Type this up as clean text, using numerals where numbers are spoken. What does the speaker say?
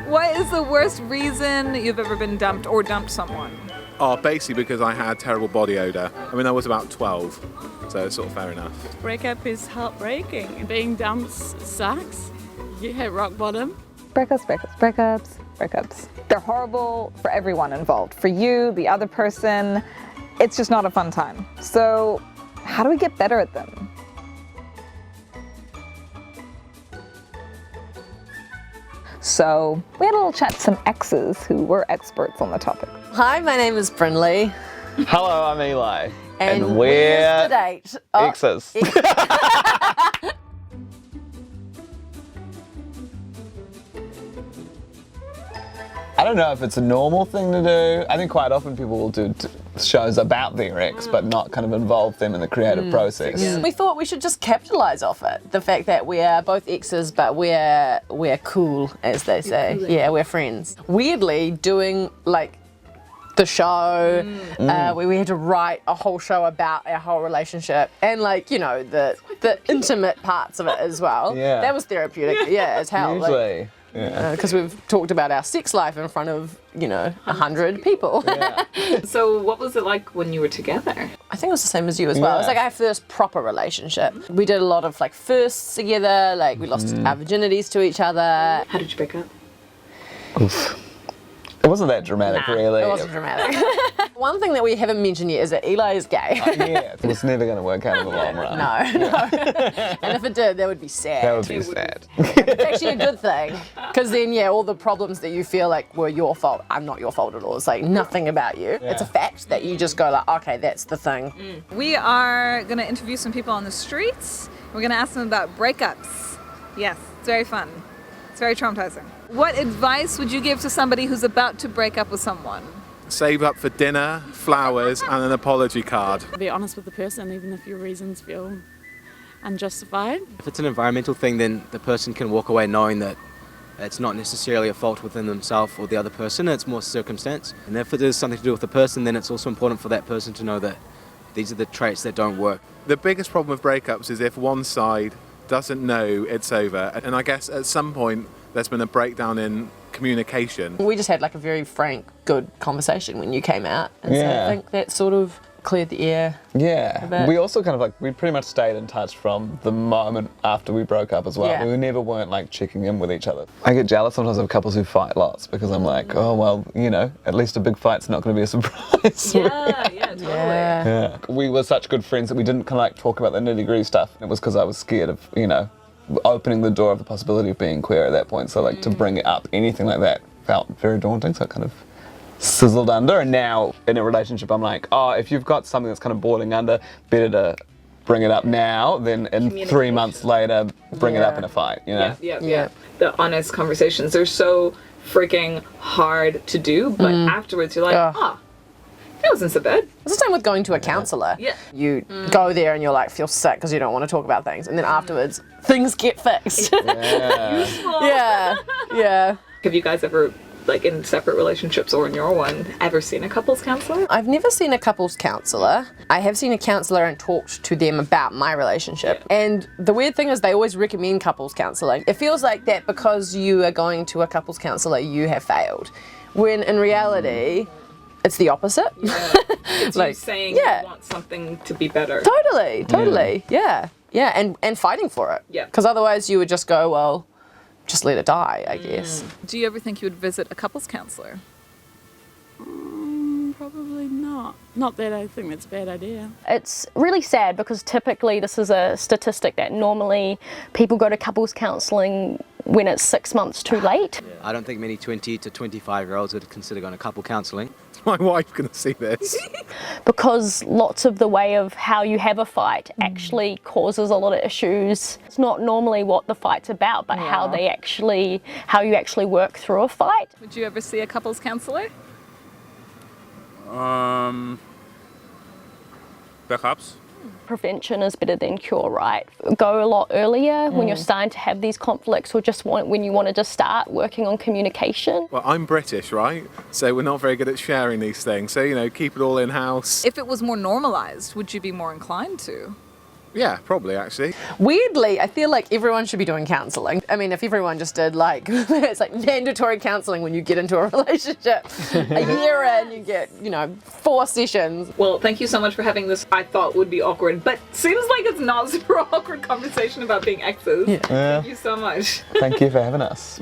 What is the worst reason you've ever been dumped or dumped someone? Oh, basically because I had terrible body odour. I mean, I was about 12, so it's sort of fair enough. Breakup is heartbreaking. Being dumped sucks. You hit rock bottom. Breakups. They're horrible for everyone involved. For you, the other person, it's just not a fun time. So how do we get better at them? So we had a little chat to some exes who were experts on the topic. Hi, my name is Brynley. Hello, I'm Eli. And we're to date. Exes. I don't know if it's a normal thing to do. I think quite often people will do shows about their ex, but not kind of involve them in the creative process. We thought we should just capitalize off it. The fact that we are both exes, but we're cool, as they say. Yeah, we're friends. Weirdly, doing like the show, we had to write a whole show about our whole relationship and like, you know, the intimate parts of it as well. Yeah. That was therapeutic. Yeah, as hell. Usually. Yeah. Because we've talked about our sex life in front of, 100 people. Yeah. So what was it like when you were together? I think it was the same as you as well. It was like our first proper relationship. We did a lot of like firsts together, like we lost our virginities to each other. How did you break up? Oof. It wasn't that dramatic, really. It wasn't dramatic. One thing that we haven't mentioned yet is that Eli is gay. Yeah, it was never going to work out in the long run. No. And if it did, that would be sad. That would be sad. It's actually a good thing. Because then, all the problems that you feel like were your fault, I'm not your fault at all. It's like nothing about you. Yeah. It's a fact that you just go like, okay, that's the thing. We are going to interview some people on the streets. We're going to ask them about breakups. Yes, it's very fun. It's very traumatizing. What advice would you give to somebody who's about to break up with someone? Save up for dinner, flowers, and an apology card. Be honest with the person, even if your reasons feel unjustified. If it's an environmental thing, then the person can walk away knowing that it's not necessarily a fault within themselves or the other person, it's more circumstance. And if it is something to do with the person, then it's also important for that person to know that these are the traits that don't work. The biggest problem with breakups is if one side doesn't know it's over. And I guess at some point there's been a breakdown in communication. We just had like a very frank, good conversation when you came out. And so I think that sort of cleared the air. Yeah. We also kind of we pretty much stayed in touch from the moment after we broke up as well. Yeah. We never weren't like checking in with each other. I get jealous sometimes of couples who fight lots because I'm like, oh, well, at least a big fight's not going to be a surprise. Yeah, totally. Yeah. We were such good friends that we didn't kind of talk about the nitty-gritty stuff. It was because I was scared of, opening the door of the possibility of being queer at that point. So to bring it up, anything like that felt very daunting. So I kind of sizzled under. And now in a relationship, I'm like, oh, if you've got something that's kind of boiling under, better to bring it up now than in 3 months later bring it up in a fight, Yeah. The honest conversations, they're so freaking hard to do, but afterwards you're like, that wasn't so bad. It's the same with going to a counsellor. Yeah. You go there and you're like, feel sick because you don't want to talk about things. And then afterwards, things get fixed. Yeah. Yeah. Have you guys ever, like in separate relationships or in your one, ever seen a couples counselor? I've never seen a couples counsellor. I have seen a counsellor and talked to them about my relationship. And the weird thing is they always recommend couples counselling. It feels like that because you are going to a couples counsellor, you have failed. When in reality, it's the opposite. Yeah. It's you saying you want something to be better. Totally. Yeah. And fighting for it. Yeah. Because otherwise you would just go, well, just let it die, I guess. Do you ever think you would visit a couples counselor? Probably not. Not that I think that's a bad idea. It's really sad because typically this is a statistic that normally people go to couples counselling when it's 6 months too late. I don't think many 20 to 25-year-olds would consider going to couple counselling. Is my wife going to see this? Because lots of the way of how you have a fight actually causes a lot of issues. It's not normally what the fight's about, but how you actually work through a fight. Would you ever see a couples counselor? Perhaps. Prevention is better than cure, right? Go a lot earlier when you're starting to have these conflicts or when you want to just start working on communication. Well, I'm British, right? So we're not very good at sharing these things. So, keep it all in-house. If it was more normalized, would you be more inclined to? Yeah, probably actually. Weirdly, I feel like everyone should be doing counselling. I mean, if everyone just did like, it's like mandatory counselling when you get into a relationship. A year in, you get, 4 sessions. Well, thank you so much for having this, I thought would be awkward, but seems like it's not super awkward conversation about being exes. Yeah. Thank you so much. Thank you for having us.